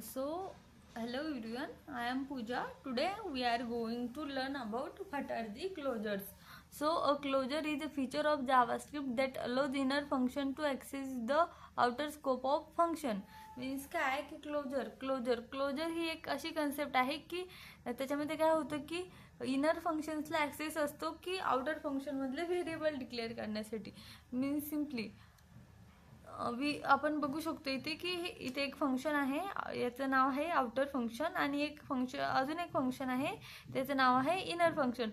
So, hello everyone, I am Pooja. Today we are going to learn about what are the closures. So, a closure is a feature of JavaScript that allows inner function to access the outer scope of function. Means काय की closure ही एक अशी concept आहे की त्याच्यामध्ये काय होतं की इनर फंक्शन्सला ॲक्सेस असतो की आउटर फंक्शनमधले व्हेरिएबल डिक्लेअर करण्यासाठी. मीन्स सिम्पली आपण बघू शकतो इथे की इथे एक फंक्शन आहे, याचं नाव आहे आउटर फंक्शन, आणि अजून एक फंक्शन आहे त्याचं नाव आहे इनर फंक्शन.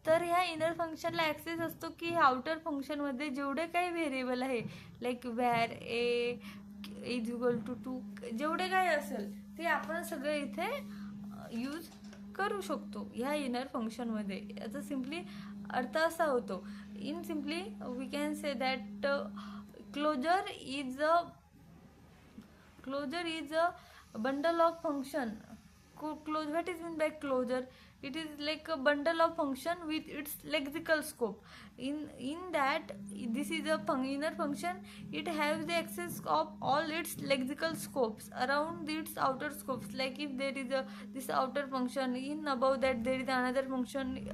तर ह्या इनर फंक्शनला ॲक्सेस असतो की आउटर फंक्शनमध्ये जेवढे काही व्हेरिएबल आहे like var a is equal to 2 जेवढे काही असेल ते आपण सगळे इथे यूज करू शकतो ह्या इनर फंक्शनमध्ये. याचा सिम्पली अर्थ असा होतो, in simply we can say that closure is a bundle of function. What is meant by closure? It is like a bundle of function with its lexical scope. In that, this is a inner function. It has the access of all its lexical scopes around its outer scopes. Like if there is this outer function, in above that there is another function.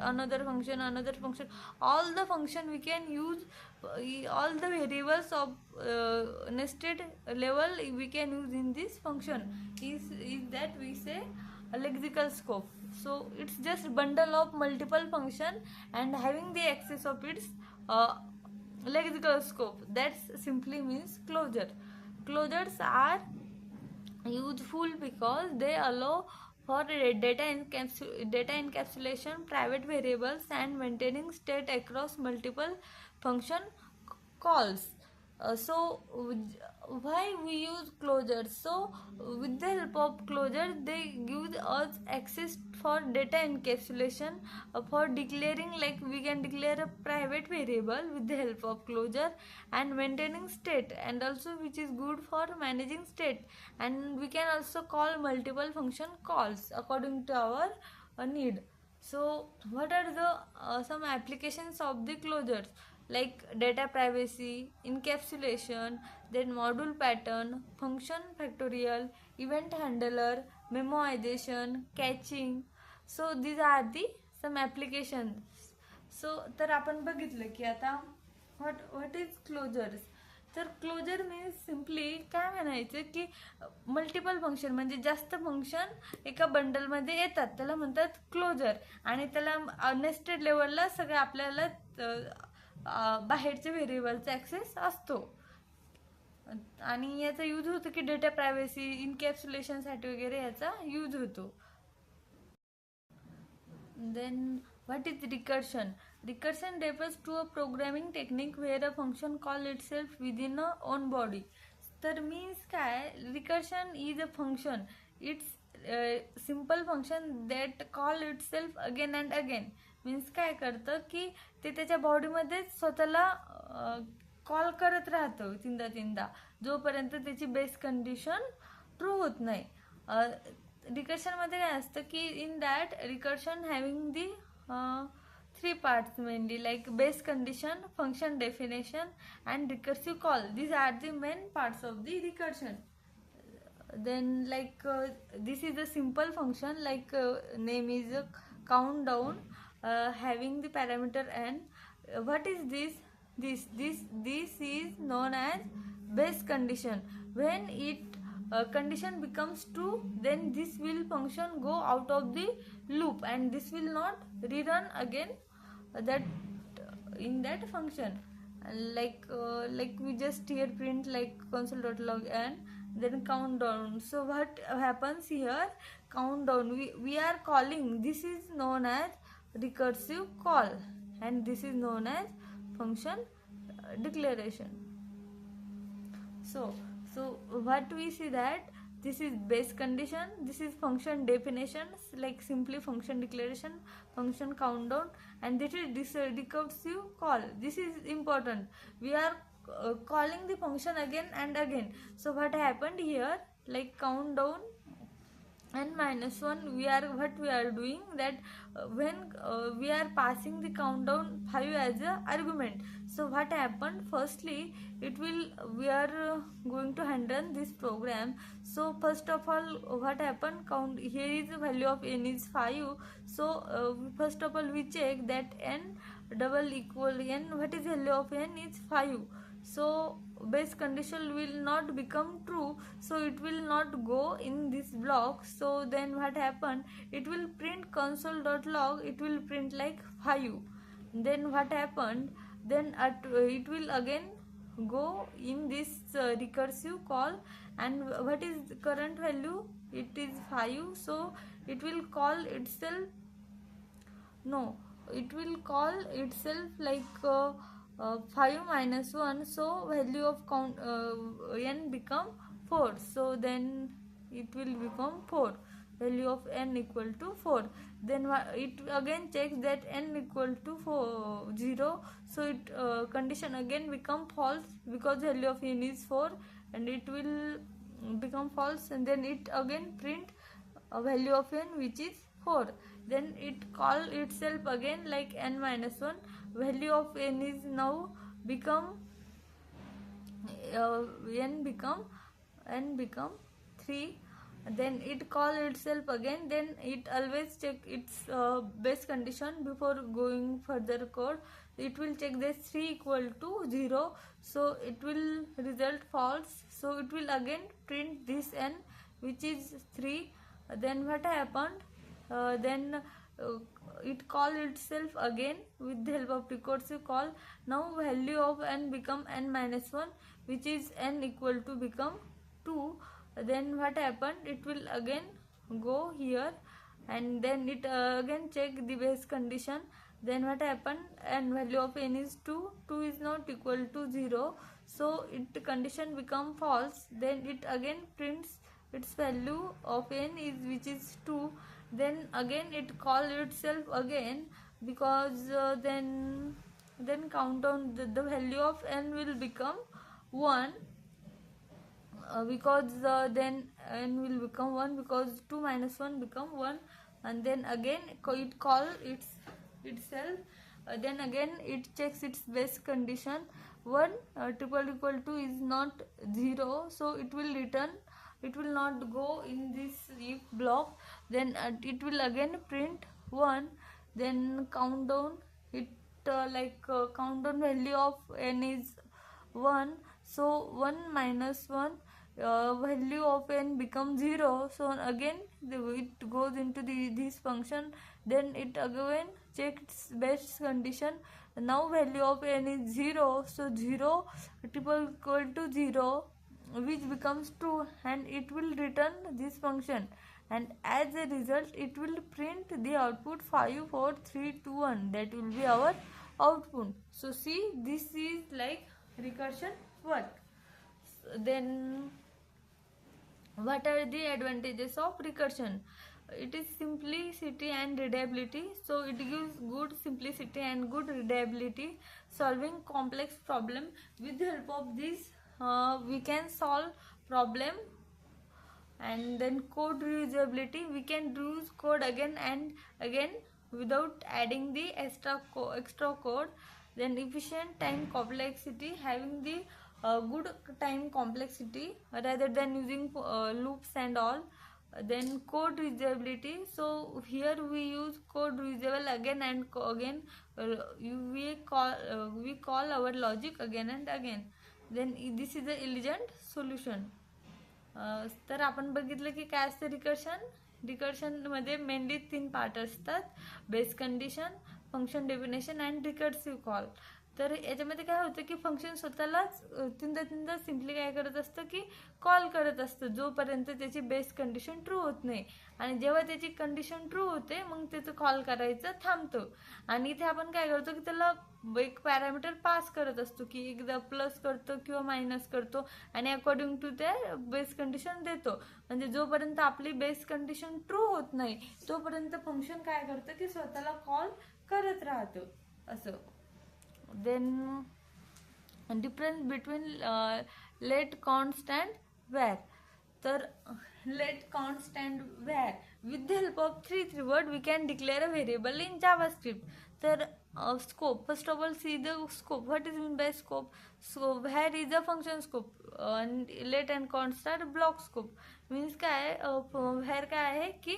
All the function we can use, all the variables of nested level we can use in this function. Is that we say a lexical scope. So it's just bundle of multiple function and having the access of its lexical scope. That simply means closure. Closures are useful because they allow for data encapsulation, private variables, and maintaining state across multiple function calls. So why we use closures? So with the help of closure they give us access for data encapsulation, for declaring, like we can declare a private variable with the help of closure, and maintaining state, and also which is good for managing state, and we can also call multiple function calls according to our need. So what are the some applications of the closures? Like data privacy, encapsulation, then module pattern, function factorial, event handler, memoization, caching. So these are the some applications. So तर आपण बघितलं की आता what is closures. तर closure means simply काय म्हणायचं की multiple function म्हणजे जास्त फंक्शन एका बंडलमध्ये येतात त्याला म्हणतात क्लोजर, आणि त्याला नेस्टेड लेवलला सगळं आपल्याला बाहेरच्या व्हेरिएबलचा ॲक्सेस असतो, आणि याचा यूज होतो की डेटा प्रायव्हसी इनकॅप्सुलेशनसाठी वगैरे याचा यूज होतो. Then what is recursion? Recursion refers to a programming technique where a function call itself within a own body. तर मीन्स काय, recursion is a function, it's simple function that call itself again and again. Means काय करतं की ते त्याच्या बॉडीमध्येच स्वतःला call करत राहतं तीनदा जोपर्यंत त्याची बेस कंडिशन ट्रू होत नाही. रिकर्शनमध्ये काय असतं की in that recursion having the 3 parts mainly, like base condition, function definition, and recursive call. These are the main parts of the recursion. Then like this is a simple function, like name is countdown, having the parameter n. What is this? This is known as base condition. When it condition becomes true, then this will function go out of the loop and this will not rerun again that in that function. Like we just here print like console.log and then countdown. So what happens here, countdown, we are calling, this is known as recursive call, and this is known as function declaration. So what we see that this is base condition, this is function definition, like simply function declaration, function countdown, and this is recursive call. This is important, we are calling the function again and again. So what happened here, like countdown n minus 1, we are doing that when we are passing the countdown 5 as a argument. So what happened, firstly we are going to handle this program. So first of all, what happened, count here is the value of n is 5. So first of all we check that n double equal n, what is the value of n is 5. So base condition will not become true, so it will not go in this block. So then what happened, it will print console.log, it will print like 5. Then what happened, then it will again go in this recursive call, and what is the current value, it is 5. So it will call itself, no, it will call itself like 5 minus 1, so value of count n become 4. So then it will become 4, value of n equal to 4. Then it again checks that n equal to 0. So it condition again become false because value of n is 4, and it will become false, and then it again print a value of n which is 4. Then it call itself again like n minus 1, value of n is now become n become 3. Then it call itself again, then it always check its base condition before going further code. It will check this 3 equal to 0, so it will result false, so it will again print this n which is 3. Then what happened, then it call itself again with the help of recursive call. Now value of n become n minus 1, which is n equal to become 2. Then what happened, it will again go here, and then it again check the base condition. Then what happened, and value of n is 2, 2 is not equal to 0, so it condition become false. Then it again prints its value of n is which is 2. Then again it call itself again, because then count down the value of n will become 1, because then n will become 1, because 2 minus 1 become 1. And then again it call itself, then again it checks its base condition. 1 triple equal to is not 0, so it will return, it will not go in this if block. Then it will again print 1. Then countdown, it countdown value of n is 1, so 1 minus 1, value of n becomes 0. So again it goes into this function. Then it again checks base condition. Now value of n is 0, so 0 triple equal to 0, which becomes true, and it will return this function, and as a result it will print the output 5 4 3 2 1. That will be our output. So see, this is like recursion work. Then what are the advantages of recursion? It is simplicity and readability. So it gives good simplicity and good readability, solving complex problem. With the help of this we can solve problem. And then code reusability, we can reuse code again and again without adding the extra code. Then efficient time complexity, having the good time complexity rather than using loops and all. Then code reusability, so here we use code reusable again and again, we call our logic again and again. Then this is the elegant solution. तर आपण बघितलं की काय असतं recursion मध्ये mainly 3 part असतात, base condition, function definition and recursive call. तर याच्यामध्ये काय होतं की फंक्शन स्वतःलाच तीनदा सिम्पली काय करत असतं की कॉल करत असतं जोपर्यंत त्याची बेस कंडिशन ट्रू होत नाही, आणि जेव्हा त्याची कंडिशन ट्रू होते मग त्याचं कॉल करायचं थांबतो. आणि इथे आपण काय करतो की त्याला एक पॅरामीटर पास करत असतो की एकदा प्लस करतो किंवा मायनस करतो, आणि अकॉर्डिंग टू त्या बेस कंडिशन देतो. म्हणजे जोपर्यंत आपली बेस कंडिशन ट्रू होत नाही तोपर्यंत फंक्शन काय करतं की स्वतःला कॉल करत राहतं असं. Then difference between let, const and var. तर let, const and where. With the help of three word we can declare a variable in JavaScript. तर scope, first of all see the scope. What is mean by scope? So where is a function scope and let and const are block scope. Means काय where काय आहे की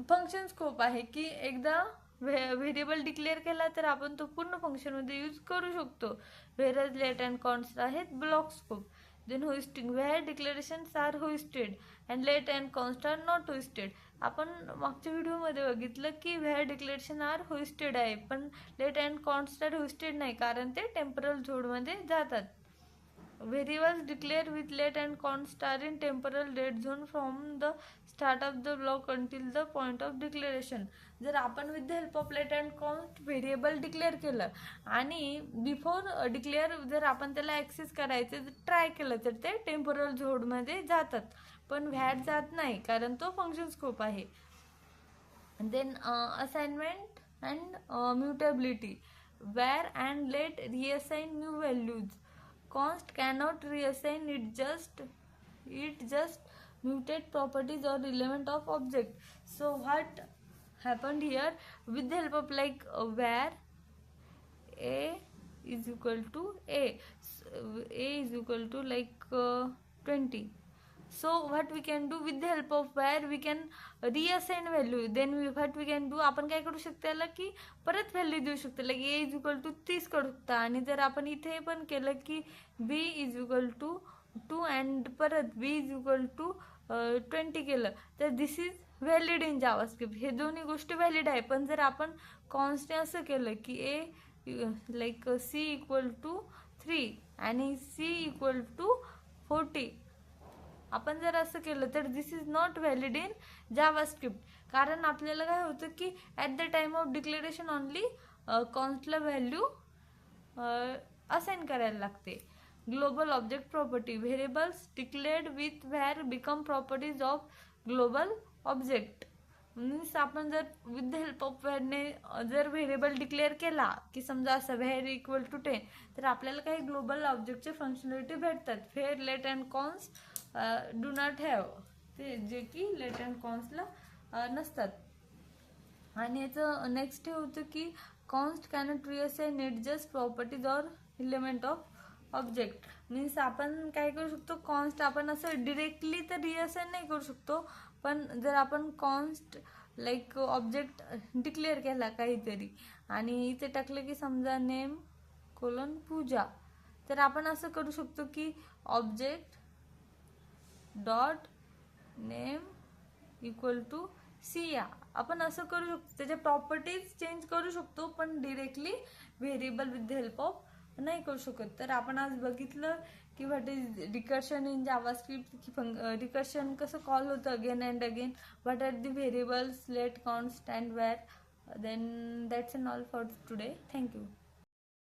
function scope आहे की एकदा variable declare केला तर आपण तो पूर्ण फंक्शनमध्ये यूज करू शकतो. व्हेअर लेट अँड कॉन्स्ट आहेत block scope. Then hoisting var declarations are hoisted and let and const are not hoisted. आपण मागच्या व्हिडिओमध्ये बघितलं की व्हेअर डिक्लेरेशन आर होस्टेड आहे पण let and const are hoisted नाही कारण ते टेम्परल झोनमध्ये जातात. Variables declared with let and const are in temporal dead zone from the start of the block until the point of declaration. जर आपण with the help of let and const variable declare केलं आणि before declare जर आपण त्याला access करायचं try केलं तर ते टेम्पोरल झोनमध्ये जातात पण व्हॅट जात नाही कारण तो फंक्शन स्कोप आहे. Then assignment and mutability. where and let reassign new values. Const cannot reassign it just mutate properties or element of object. So what happened here, with the help of like where a is equal to a is equal to like 20. So what we can do, with the help of where we can reassign value. Then what we can do, आपण काय करू शकतो याला की परत value देऊ शकतो. Like a is equal to 30 करू शकता आणि जर आपण इथे पण केलं की b is equal to 2 and परत b इज इक्वल टू 20 केलं तर this is valid in JavaScript. हे दोन्ही गोष्टी व्हॅलिड आहे. पण जर आपण कॉन्स्टंट असं केलं की a like c equal to 3 आणि c इक्वल टू 40, आपण जर असं केलं तर this is not valid in JavaScript. कारण आपल्याला काय होतं की at the time of declaration only कॉन्स्टला व्हॅल्यू असाइन करायला लागते. Global object property. Variables declared with where become properties of global object. Means आपण जर विथ द हेल्प ऑफ व्हेअरने जर व्हेरिएबल डिक्लेअर केला की समजा असं व्हेअर इक्वल टू 10 तर आपल्याला काही ग्लोबल ऑब्जेक्टचे फंक्शनॅलिटी भेटतात. Where let and const do not have, ते जे की लेट अँड कॉन्स्टला नसतात. आणि याचं नेक्स्ट हे होतं की const cannot reassign it just properties or element of object. Means आपण काय करू शकतो, कॉन्स्ट आपण असं डिरेक्टली तर रिअसाइन नाही करू शकतो पण जर आपण कॉन्स्ट लाईक ऑब्जेक्ट डिक्लेअर केला काहीतरी आणि इथे टाकलं की समजा नेम कोलन पूजा तर आपण असं करू शकतो की object dot name equal to Siya. आपण असं करू शकतो, त्याच्या प्रॉपर्टीज चेंज करू शकतो पण directly variable with the help of नाही करू शकत. तर आपण आज बघितलं की what is recursion in JavaScript, की रिकर्शन कसं कॉल होतं again and again, what are the variables let const and var. Then that's and all for today. Thank you.